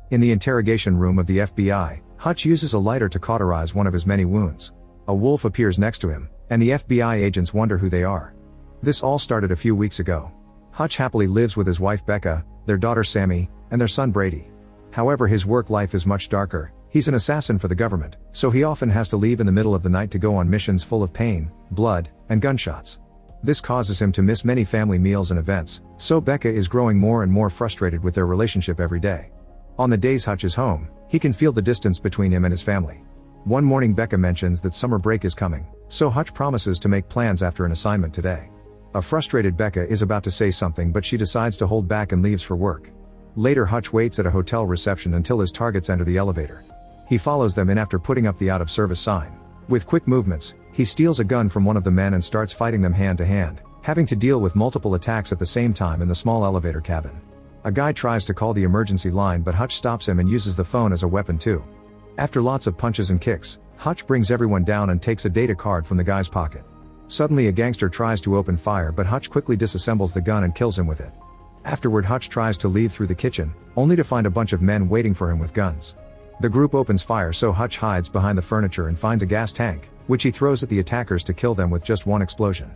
In the interrogation room of the FBI, Hutch uses a lighter to cauterize one of his many wounds. A wolf appears next to him, and the FBI agents wonder who they are. This all started a few weeks ago. Hutch happily lives with his wife Becca, their daughter Sammy, and their son Brady. However, his work life is much darker. He's an assassin for the government, so he often has to leave in the middle of the night to go on missions full of pain, blood, and gunshots. This causes him to miss many family meals and events, so Becca is growing more and more frustrated with their relationship every day. On the days Hutch is home, he can feel the distance between him and his family. One morning Becca mentions that summer break is coming, so Hutch promises to make plans after an assignment today. A frustrated Becca is about to say something, but she decides to hold back and leaves for work. Later Hutch waits at a hotel reception until his targets enter the elevator. He follows them in after putting up the out of service sign. With quick movements, he steals a gun from one of the men and starts fighting them hand to hand, having to deal with multiple attacks at the same time in the small elevator cabin. A guy tries to call the emergency line, but Hutch stops him and uses the phone as a weapon too. After lots of punches and kicks, Hutch brings everyone down and takes a data card from the guy's pocket. Suddenly a gangster tries to open fire, but Hutch quickly disassembles the gun and kills him with it. Afterward Hutch tries to leave through the kitchen, only to find a bunch of men waiting for him with guns. The group opens fire, so Hutch hides behind the furniture and finds a gas tank, which he throws at the attackers to kill them with just one explosion.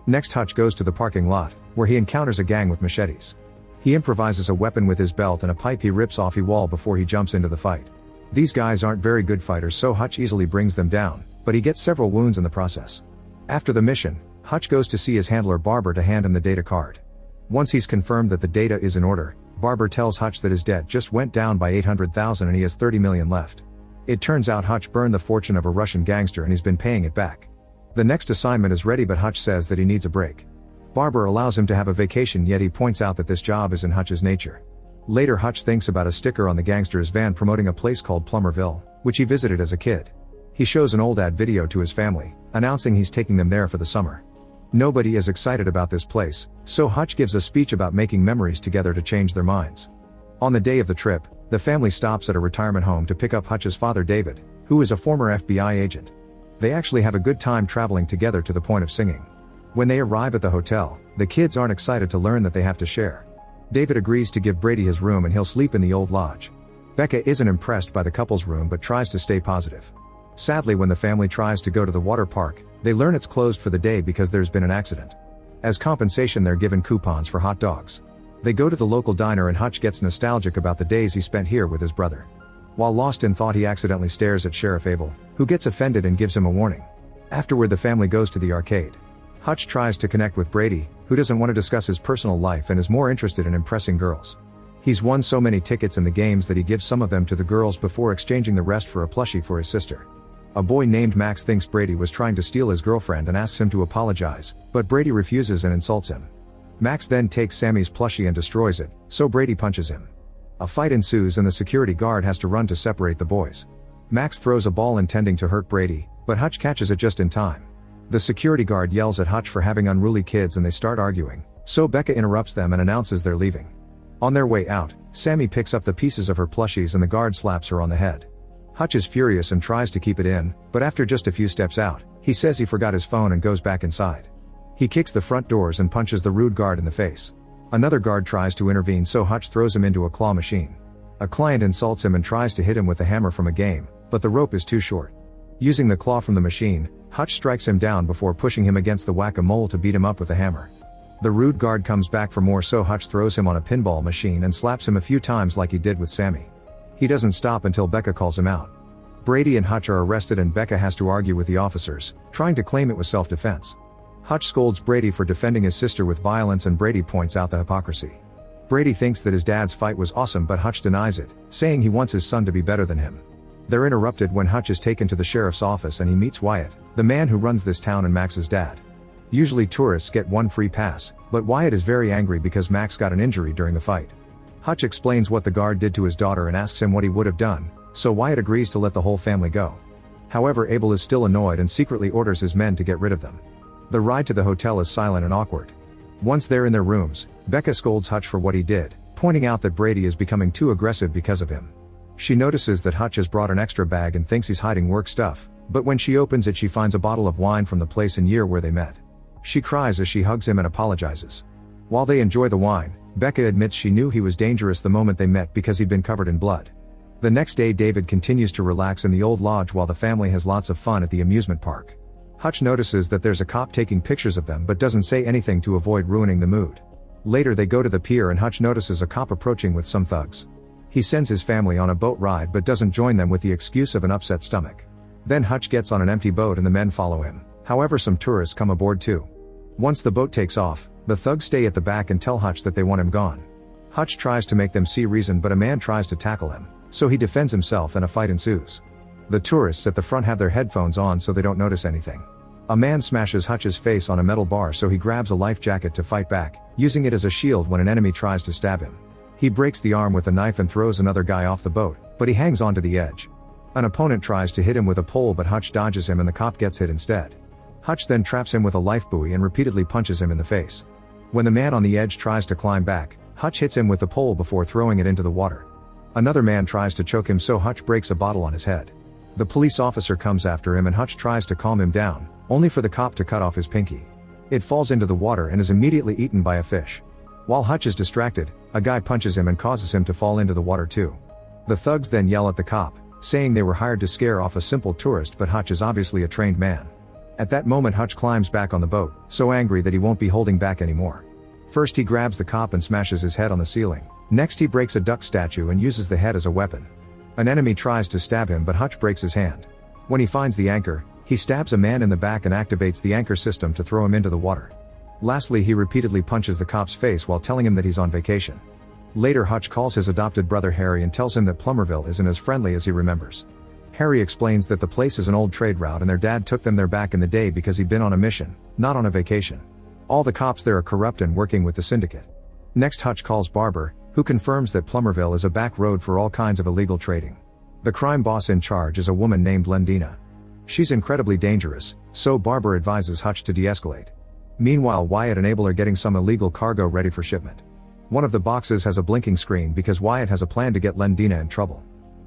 Next Hutch goes to the parking lot, where he encounters a gang with machetes. He improvises a weapon with his belt and a pipe he rips off a wall before he jumps into the fight. These guys aren't very good fighters, so Hutch easily brings them down, but he gets several wounds in the process. After the mission, Hutch goes to see his handler Barber to hand him the data card. Once he's confirmed that the data is in order, Barber tells Hutch that his debt just went down by 800,000 and he has 30 million left. It turns out Hutch burned the fortune of a Russian gangster and he's been paying it back. The next assignment is ready, but Hutch says that he needs a break. Barber allows him to have a vacation, yet he points out that this job is in Hutch's nature. Later Hutch thinks about a sticker on the gangster's van promoting a place called Plummerville, which he visited as a kid. He shows an old ad video to his family, announcing he's taking them there for the summer. Nobody is excited about this place, so Hutch gives a speech about making memories together to change their minds. On the day of the trip, the family stops at a retirement home to pick up Hutch's father David, who is a former FBI agent. They actually have a good time traveling together to the point of singing. When they arrive at the hotel, the kids aren't excited to learn that they have to share. David agrees to give Brady his room and he'll sleep in the old lodge. Becca isn't impressed by the couple's room but tries to stay positive. Sadly, when the family tries to go to the water park, they learn it's closed for the day because there's been an accident. As compensation, they're given coupons for hot dogs. They go to the local diner and Hutch gets nostalgic about the days he spent here with his brother. While lost in thought, he accidentally stares at Sheriff Abel, who gets offended and gives him a warning. Afterward, the family goes to the arcade. Hutch tries to connect with Brady, who doesn't want to discuss his personal life and is more interested in impressing girls. He's won so many tickets in the games that he gives some of them to the girls before exchanging the rest for a plushie for his sister. A boy named Max thinks Brady was trying to steal his girlfriend and asks him to apologize, but Brady refuses and insults him. Max then takes Sammy's plushie and destroys it, so Brady punches him. A fight ensues and the security guard has to run to separate the boys. Max throws a ball intending to hurt Brady, but Hutch catches it just in time. The security guard yells at Hutch for having unruly kids and they start arguing, so Becca interrupts them and announces they're leaving. On their way out, Sammy picks up the pieces of her plushies and the guard slaps her on the head. Hutch is furious and tries to keep it in, but after just a few steps out, he says he forgot his phone and goes back inside. He kicks the front doors and punches the rude guard in the face. Another guard tries to intervene, so Hutch throws him into a claw machine. A client insults him and tries to hit him with a hammer from a game, but the rope is too short. Using the claw from the machine, Hutch strikes him down before pushing him against the whack-a-mole to beat him up with a hammer. The rude guard comes back for more, so Hutch throws him on a pinball machine and slaps him a few times like he did with Sammy. He doesn't stop until Becca calls him out. Brady and Hutch are arrested and Becca has to argue with the officers, trying to claim it was self-defense. Hutch scolds Brady for defending his sister with violence and Brady points out the hypocrisy. Brady thinks that his dad's fight was awesome, but Hutch denies it, saying he wants his son to be better than him. They're interrupted when Hutch is taken to the sheriff's office and he meets Wyatt, the man who runs this town and Max's dad. Usually tourists get one free pass, but Wyatt is very angry because Max got an injury during the fight. Hutch explains what the guard did to his daughter and asks him what he would have done, so Wyatt agrees to let the whole family go. However, Abel is still annoyed and secretly orders his men to get rid of them. The ride to the hotel is silent and awkward. Once they're in their rooms, Becca scolds Hutch for what he did, pointing out that Brady is becoming too aggressive because of him. She notices that Hutch has brought an extra bag and thinks he's hiding work stuff, but when she opens it she finds a bottle of wine from the place and year where they met. She cries as she hugs him and apologizes. While they enjoy the wine, Becca admits she knew he was dangerous the moment they met because he'd been covered in blood. The next day David continues to relax in the old lodge while the family has lots of fun at the amusement park. Hutch notices that there's a cop taking pictures of them but doesn't say anything to avoid ruining the mood. Later they go to the pier and Hutch notices a cop approaching with some thugs. He sends his family on a boat ride but doesn't join them with the excuse of an upset stomach. Then Hutch gets on an empty boat and the men follow him, however some tourists come aboard too. Once the boat takes off, the thugs stay at the back and tell Hutch that they want him gone. Hutch tries to make them see reason but a man tries to tackle him, so he defends himself and a fight ensues. The tourists at the front have their headphones on so they don't notice anything. A man smashes Hutch's face on a metal bar so he grabs a life jacket to fight back, using it as a shield when an enemy tries to stab him. He breaks the arm with a knife and throws another guy off the boat, but he hangs onto the edge. An opponent tries to hit him with a pole but Hutch dodges him and the cop gets hit instead. Hutch then traps him with a life buoy and repeatedly punches him in the face. When the man on the edge tries to climb back, Hutch hits him with the pole before throwing it into the water. Another man tries to choke him so Hutch breaks a bottle on his head. The police officer comes after him and Hutch tries to calm him down, only for the cop to cut off his pinky. It falls into the water and is immediately eaten by a fish. While Hutch is distracted, a guy punches him and causes him to fall into the water too. The thugs then yell at the cop, saying they were hired to scare off a simple tourist but Hutch is obviously a trained man. At that moment Hutch climbs back on the boat, so angry that he won't be holding back anymore. First he grabs the cop and smashes his head on the ceiling. Next he breaks a duck statue and uses the head as a weapon. An enemy tries to stab him but Hutch breaks his hand. When he finds the anchor, he stabs a man in the back and activates the anchor system to throw him into the water. Lastly he repeatedly punches the cop's face while telling him that he's on vacation. Later Hutch calls his adopted brother Harry and tells him that Plummerville isn't as friendly as he remembers. Harry explains that the place is an old trade route and their dad took them there back in the day because he'd been on a mission, not on a vacation. All the cops there are corrupt and working with the syndicate. Next Hutch calls Barber, who confirms that Plummerville is a back road for all kinds of illegal trading. The crime boss in charge is a woman named Lendina. She's incredibly dangerous, so Barber advises Hutch to de-escalate. Meanwhile Wyatt and Abel are getting some illegal cargo ready for shipment. One of the boxes has a blinking screen because Wyatt has a plan to get Lendina in trouble.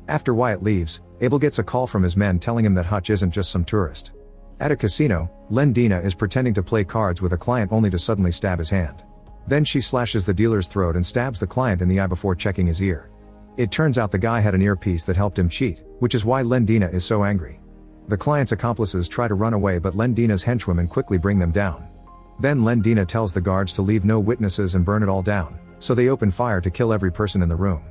After Wyatt leaves, Abel gets a call from his men telling him that Hutch isn't just some tourist. At a casino, Lendina is pretending to play cards with a client only to suddenly stab his hand. Then she slashes the dealer's throat and stabs the client in the eye before checking his ear. It turns out the guy had an earpiece that helped him cheat, which is why Lendina is so angry. The client's accomplices try to run away but Lendina's henchwomen quickly bring them down. Then Lendina tells the guards to leave no witnesses and burn it all down, so they open fire to kill every person in the room.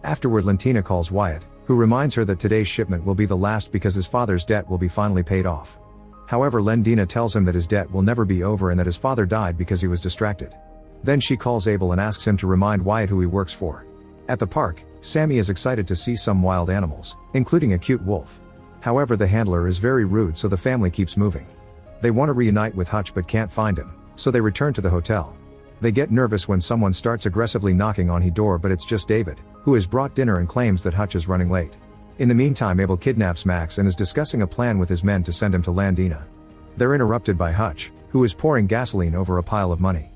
Afterward Lendina calls Wyatt, who reminds her that today's shipment will be the last because his father's debt will be finally paid off. However Lendina tells him that his debt will never be over and that his father died because he was distracted. Then she calls Abel and asks him to remind Wyatt who he works for. At the park, Sammy is excited to see some wild animals, including a cute wolf. However the handler is very rude so the family keeps moving. They want to reunite with Hutch but can't find him, so they return to the hotel. They get nervous when someone starts aggressively knocking on his door but it's just David, who has brought dinner and claims that Hutch is running late. In the meantime Abel kidnaps Max and is discussing a plan with his men to send him to Lendina. They're interrupted by Hutch, who is pouring gasoline over a pile of money.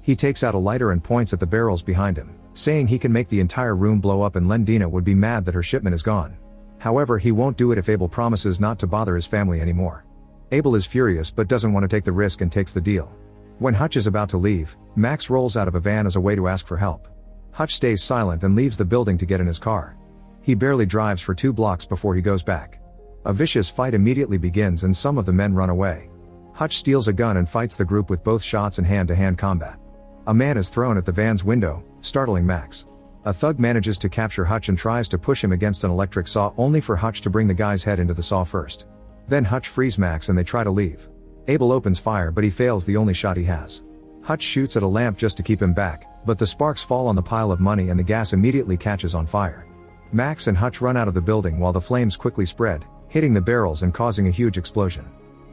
He takes out a lighter and points at the barrels behind him, saying he can make the entire room blow up and Lendina would be mad that her shipment is gone. However he won't do it if Abel promises not to bother his family anymore. Abel is furious but doesn't want to take the risk and takes the deal. When Hutch is about to leave, Max rolls out of a van as a way to ask for help. Hutch stays silent and leaves the building to get in his car. He barely drives for 2 blocks before he goes back. A vicious fight immediately begins and some of the men run away. Hutch steals a gun and fights the group with both shots and hand-to-hand combat. A man is thrown at the van's window, startling Max. A thug manages to capture Hutch and tries to push him against an electric saw only for Hutch to bring the guy's head into the saw first. Then Hutch frees Max and they try to leave. Abel opens fire but he fails the only shot he has. Hutch shoots at a lamp just to keep him back, but the sparks fall on the pile of money and the gas immediately catches on fire. Max and Hutch run out of the building while the flames quickly spread, hitting the barrels and causing a huge explosion.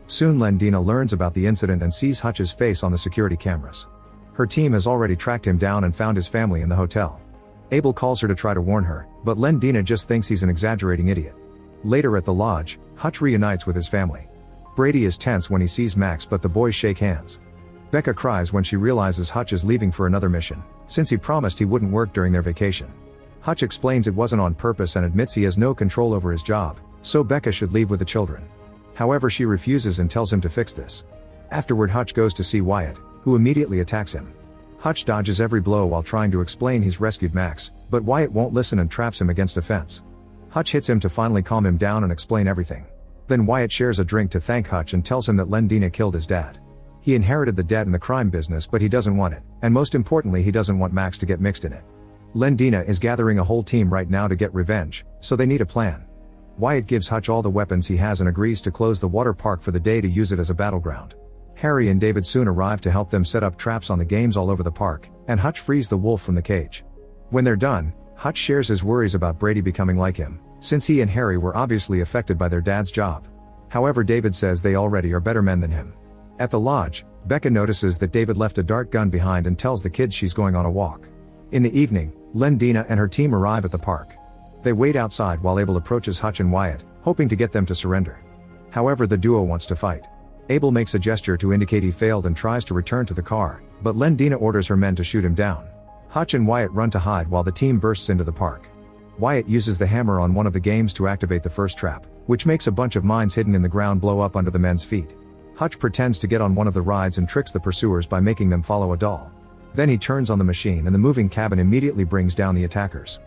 Soon Lendina learns about the incident and sees Hutch's face on the security cameras. Her team has already tracked him down and found his family in the hotel. Abel calls her to try to warn her, but Lendina just thinks he's an exaggerating idiot. Later at the lodge, Hutch reunites with his family. Brady is tense when he sees Max but the boys shake hands. Becca cries when she realizes Hutch is leaving for another mission, since he promised he wouldn't work during their vacation. Hutch explains it wasn't on purpose and admits he has no control over his job, so Becca should leave with the children. However she refuses and tells him to fix this. Afterward Hutch goes to see Wyatt, who immediately attacks him. Hutch dodges every blow while trying to explain he's rescued Max, but Wyatt won't listen and traps him against a fence. Hutch hits him to finally calm him down and explain everything. Then Wyatt shares a drink to thank Hutch and tells him that Lendina killed his dad. He inherited the debt in the crime business, but he doesn't want it, and most importantly he doesn't want Max to get mixed in it. Lendina is gathering a whole team right now to get revenge, so they need a plan. Wyatt gives Hutch all the weapons he has and agrees to close the water park for the day to use it as a battleground. Harry and David soon arrive to help them set up traps on the games all over the park, and Hutch frees the wolf from the cage. When they're done, Hutch shares his worries about Brady becoming like him, since he and Harry were obviously affected by their dad's job. However, David says they already are better men than him. At the lodge, Becca notices that David left a dart gun behind and tells the kids she's going on a walk. In the evening, Lendina and her team arrive at the park. They wait outside while Abel approaches Hutch and Wyatt, hoping to get them to surrender. However, the duo wants to fight. Abel makes a gesture to indicate he failed and tries to return to the car, but Lendina orders her men to shoot him down. Hutch and Wyatt run to hide while the team bursts into the park. Wyatt uses the hammer on one of the games to activate the first trap, which makes a bunch of mines hidden in the ground blow up under the men's feet. Hutch pretends to get on one of the rides and tricks the pursuers by making them follow a doll. Then he turns on the machine and the moving cabin immediately brings down the attackers.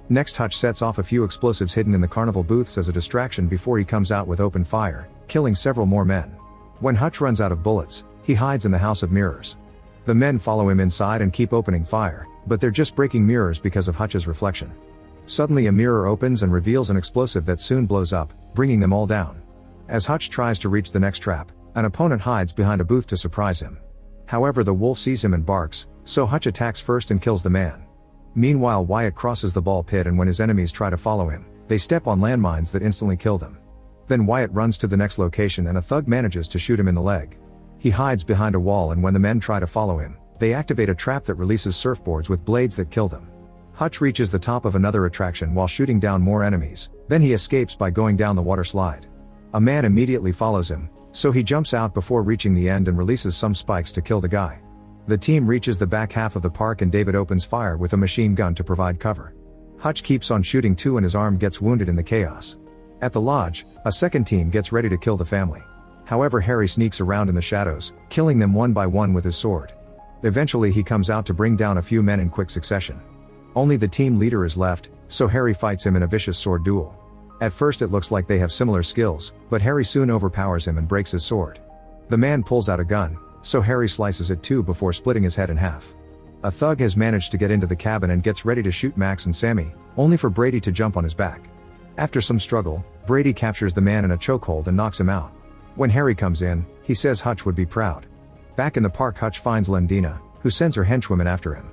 Next, Hutch sets off a few explosives hidden in the carnival booths as a distraction before he comes out with open fire, killing several more men. When Hutch runs out of bullets, he hides in the House of Mirrors. The men follow him inside and keep opening fire, but they're just breaking mirrors because of Hutch's reflection. Suddenly a mirror opens and reveals an explosive that soon blows up, bringing them all down. As Hutch tries to reach the next trap, an opponent hides behind a booth to surprise him. However, the wolf sees him and barks, so Hutch attacks first and kills the man. Meanwhile, Wyatt crosses the ball pit, and when his enemies try to follow him, they step on landmines that instantly kill them. Then Wyatt runs to the next location and a thug manages to shoot him in the leg. He hides behind a wall, and when the men try to follow him, they activate a trap that releases surfboards with blades that kill them. Hutch reaches the top of another attraction while shooting down more enemies, then he escapes by going down the water slide. A man immediately follows him, so he jumps out before reaching the end and releases some spikes to kill the guy. The team reaches the back half of the park and David opens fire with a machine gun to provide cover. Hutch keeps on shooting too and his arm gets wounded in the chaos. At the lodge, a second team gets ready to kill the family. However, Harry sneaks around in the shadows, killing them one by one with his sword. Eventually he comes out to bring down a few men in quick succession. Only the team leader is left, so Harry fights him in a vicious sword duel. At first it looks like they have similar skills, but Harry soon overpowers him and breaks his sword. The man pulls out a gun, so Harry slices it too before splitting his head in half. A thug has managed to get into the cabin and gets ready to shoot Max and Sammy, only for Brady to jump on his back. After some struggle, Brady captures the man in a chokehold and knocks him out. When Harry comes in, he says Hutch would be proud. Back in the park, Hutch finds Lendina, who sends her henchwomen after him.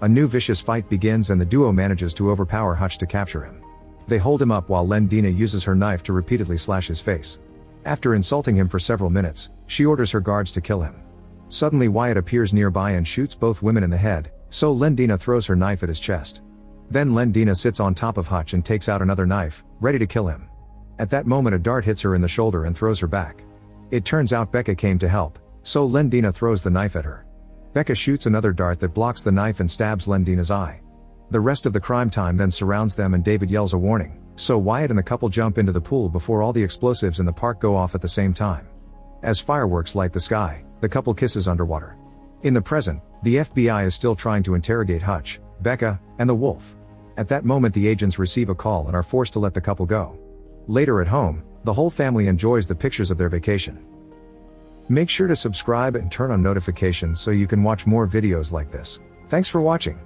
A new vicious fight begins and the duo manages to overpower Hutch to capture him. They hold him up while Lendina uses her knife to repeatedly slash his face. After insulting him for several minutes, she orders her guards to kill him. Suddenly Wyatt appears nearby and shoots both women in the head, so Lendina throws her knife at his chest. Then Lendina sits on top of Hutch and takes out another knife, ready to kill him. At that moment a dart hits her in the shoulder and throws her back. It turns out Becca came to help, so Lendina throws the knife at her. Becca shoots another dart that blocks the knife and stabs Lendina's eye. The rest of the crime team then surrounds them and David yells a warning, so Wyatt and the couple jump into the pool before all the explosives in the park go off at the same time. As fireworks light the sky, the couple kisses underwater. In the present, the FBI is still trying to interrogate Hutch, Becca, and the wolf. At that moment the agents receive a call and are forced to let the couple go. Later at home, the whole family enjoys the pictures of their vacation. Make sure to subscribe and turn on notifications so you can watch more videos like this. Thanks for watching.